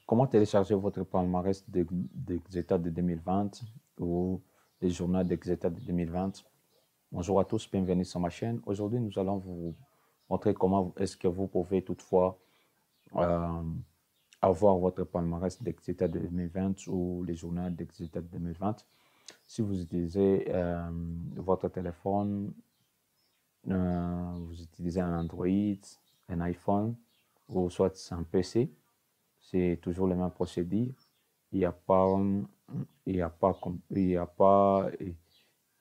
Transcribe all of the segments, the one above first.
Comment télécharger votre palmarès d'Exeta de 2020 ou les journaux d'Exeta de 2020? Bonjour à tous, bienvenue sur ma chaîne. Aujourd'hui, nous allons vous montrer comment est-ce que vous pouvez toutefois euh, avoir votre palmarès d'Exeta de 2020 ou les journaux d'Exeta de 2020. Si vous utilisez votre téléphone, vous utilisez un Android, un iPhone ou soit un PC, c'est toujours le même procédé. Il n'y a pas, il y a pas, il y a pas,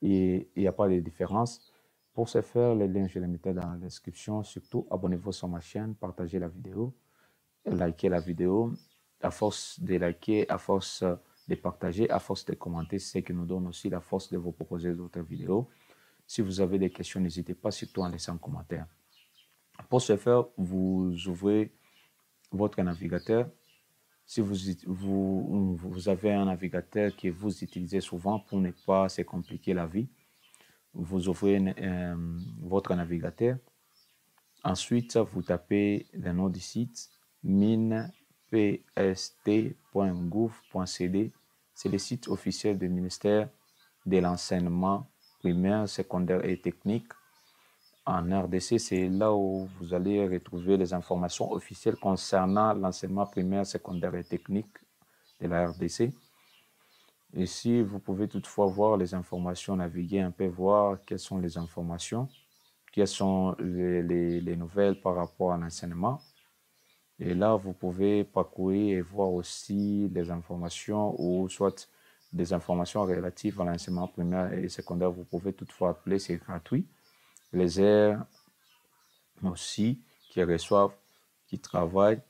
il y a pas de différence. Pour ce faire, les liens, je les mettais dans la description. Surtout, abonnez-vous sur ma chaîne, partagez la vidéo, likez la vidéo. À force de liker, à force de partager, à force de commenter, c'est ce qui nous donne aussi la force de vous proposer d'autres vidéos. Si vous avez des questions, n'hésitez pas, surtout en laissant un commentaire. Pour ce faire, vous ouvrez votre navigateur. Si vous avez un navigateur que vous utilisez souvent pour ne pas se compliquer la vie, vous ouvrez votre navigateur. Ensuite, vous tapez le nom du site minepst.gouv.cd. C'est le site officiel du ministère de l'enseignement primaire, secondaire et technique en RDC. C'est là où vous allez retrouver les informations officielles concernant l'enseignement primaire, secondaire et technique de la RDC. Ici, vous pouvez toutefois voir les informations, naviguer un peu, voir quelles sont les informations, quelles sont les nouvelles par rapport à l'enseignement. Et là, vous pouvez parcourir et voir aussi les informations ou soit des informations relatives à l'enseignement primaire et secondaire. Vous pouvez toutefois appeler, c'est gratuit. Les airs aussi qui reçoivent, qui travaillent.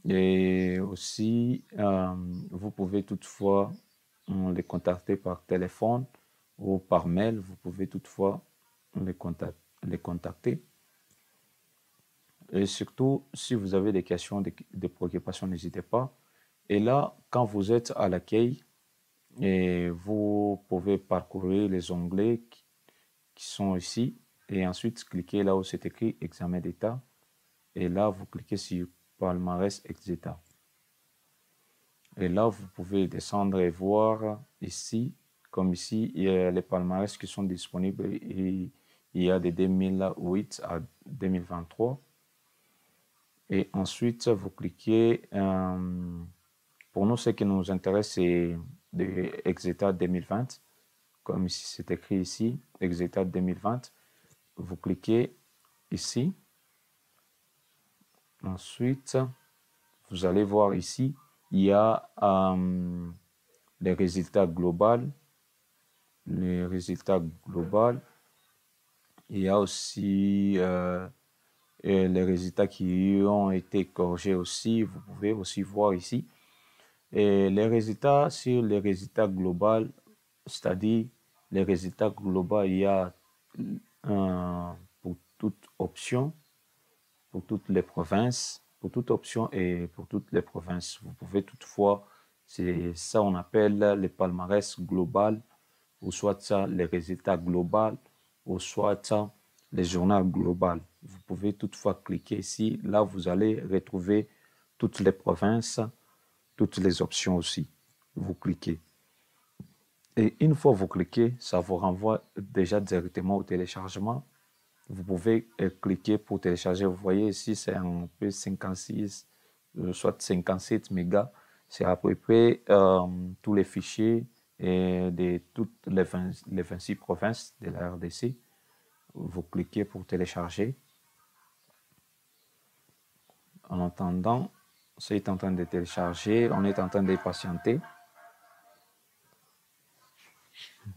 Et aussi, vous pouvez toutefois les contacter par téléphone ou par mail. Vous pouvez toutefois les contacter. Et surtout, si vous avez des questions, des préoccupations, n'hésitez pas. Et là, quand vous êtes à l'accueil, et vous pouvez parcourir les onglets qui sont ici et ensuite cliquez là où c'est écrit examen d'état. Et là, vous cliquez sur palmarès Exeta. Et là, vous pouvez descendre et voir ici, comme ici, il y a les palmarès qui sont disponibles. Et il y a de 2008 à 2023. Et ensuite, vous cliquez. Pour nous, ce qui nous intéresse, c'est de Exeta 2020. Comme ici, c'est écrit ici, Exeta 2020. Vous cliquez ici. Ensuite, vous allez voir ici, il y a les résultats globaux. Les résultats globaux. Il y a aussi les résultats qui ont été corrigés aussi. Vous pouvez aussi voir ici. Et les résultats sur les résultats globaux, c'est-à-dire les résultats globaux, il y a pour toute option, pour toutes les provinces, pour toute option et pour toutes les provinces. Vous pouvez toutefois, c'est ça on appelle le palmarès global, ou soit ça les résultats globaux, ou soit ça les journaux global. Vous pouvez toutefois cliquer ici. Là, vous allez retrouver toutes les provinces, toutes les options aussi. Vous cliquez. Et une fois vous cliquez, ça vous renvoie déjà directement au téléchargement. Vous pouvez cliquer pour télécharger. Vous voyez ici, c'est un peu 56, soit 57 mégas. C'est à peu près tous les fichiers de toutes les 26 provinces de la RDC. Vous cliquez pour télécharger. En attendant, c'est en train de télécharger. On est en train de patienter.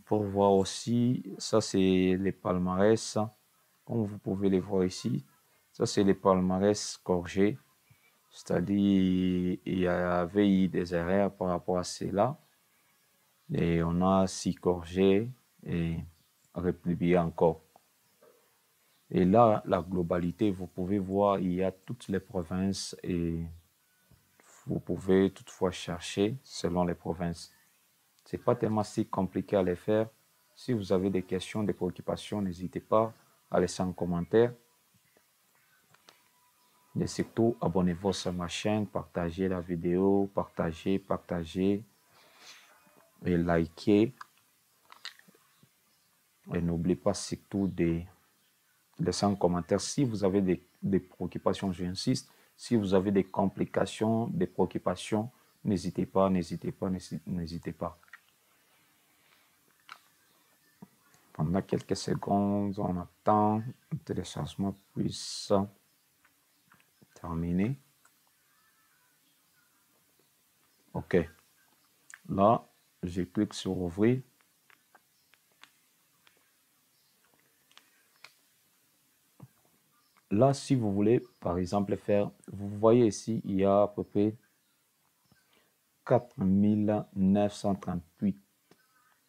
Pour voir aussi, ça c'est les palmarès. Comme vous pouvez les voir ici, ça c'est les palmarès corrigés. C'est-à-dire, il y avait eu des erreurs par rapport à cela. Et on a s'y corrigé et republié encore. Et là, la globalité, vous pouvez voir, il y a toutes les provinces et vous pouvez toutefois chercher selon les provinces. Ce n'est pas tellement si compliqué à les faire. Si vous avez des questions, des préoccupations, n'hésitez pas à laisser un commentaire. Et surtout, abonnez-vous sur ma chaîne, partagez la vidéo, partagez et likez. Et n'oubliez pas surtout de laisser un commentaire si vous avez des préoccupations, j'insiste. Si vous avez des complications, des préoccupations, n'hésitez pas. Pendant quelques secondes, on attend que le téléchargement puisse terminer. OK. Là, je clique sur ouvrir. Là, si vous voulez, par exemple, faire, vous voyez ici, il y a à peu près 4938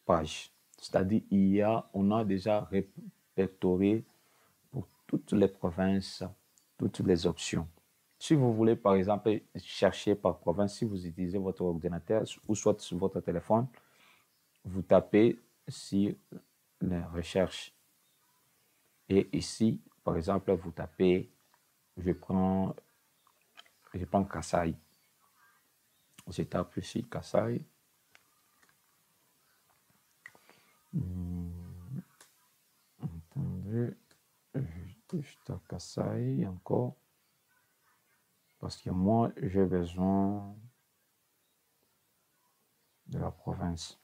pages. C'est-à-dire, on a déjà répertorié pour toutes les provinces, toutes les options. Si vous voulez, par exemple, chercher par province, si vous utilisez votre ordinateur ou soit sur votre téléphone, vous tapez sur les recherches. Et ici, par exemple, vous tapez, je prends Kasai. Je tape ici Kasai. Attendez, je tape Kasai encore. Parce que moi, j'ai besoin de la province.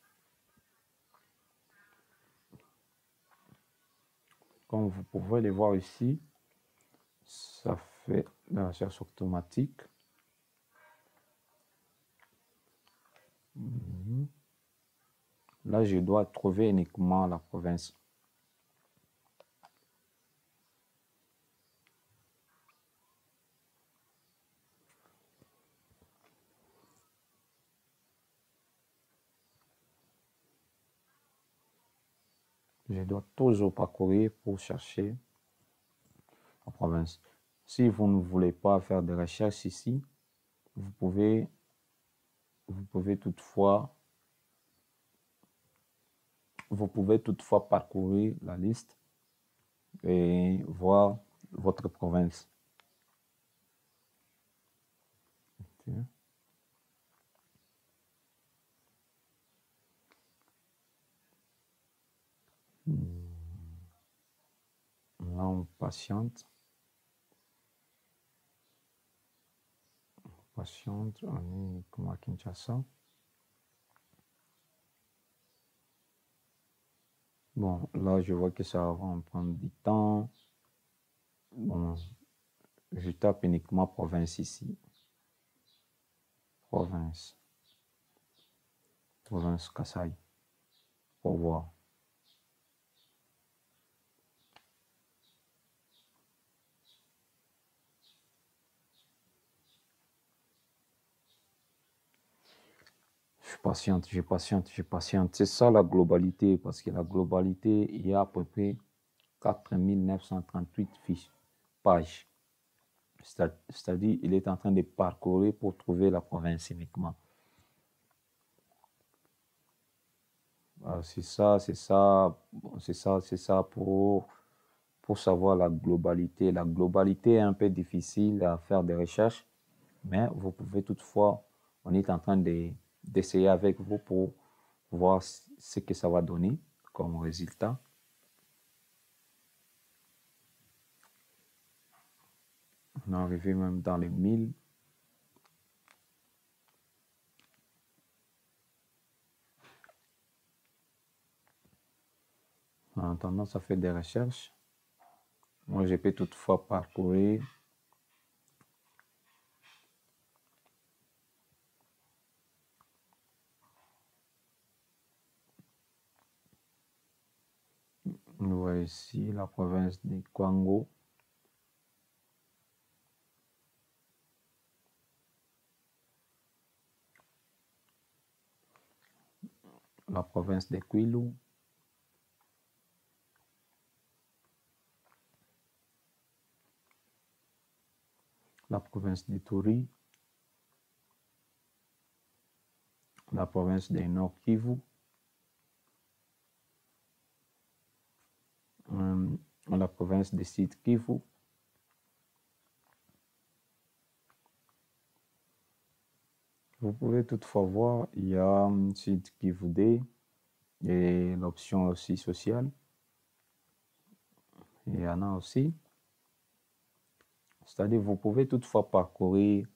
Comme vous pouvez le voir ici, ça fait la recherche automatique. Là, je dois trouver uniquement la province. Je dois toujours parcourir pour chercher la province. Si vous ne voulez pas faire de recherche ici, vous pouvez toutefois parcourir la liste et voir votre province. Okay. Là, on patiente. On est uniquement à Kinshasa. Bon, là, je vois que ça va prendre du temps. Bon, je tape uniquement province ici. Province Kasai. Pour voir. Je patiente. C'est ça la globalité, parce que la globalité, il y a à peu près 4938 pages. C'est-à-dire, il est en train de parcourir pour trouver la province uniquement. C'est ça pour savoir la globalité. La globalité est un peu difficile à faire des recherches, mais vous pouvez toutefois, on est en train d'essayer avec vous pour voir ce que ça va donner comme résultat. On est arrivé même dans les 1000. En attendant, ça fait des recherches. Moi, je peux toutefois parcourir. Nous voyons ici la province de Kwango. La province de Kwilu. La province de Turi. La province de Nord Kivu. La province de Sud Kivu. Vous pouvez toutefois voir, il y a un site Giveday et l'option aussi sociale. Il y en a aussi. C'est-à-dire, vous pouvez toutefois parcourir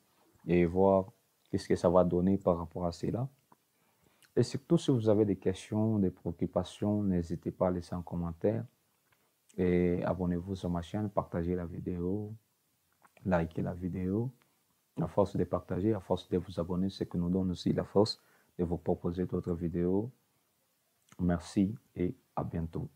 et voir qu'est-ce que ça va donner par rapport à cela. Et surtout, si vous avez des questions, des préoccupations, n'hésitez pas à laisser un commentaire. Et abonnez-vous sur ma chaîne, partagez la vidéo, likez la vidéo. À force de partager, à force de vous abonner, c'est que nous donne aussi la force de vous proposer d'autres vidéos. Merci et à bientôt.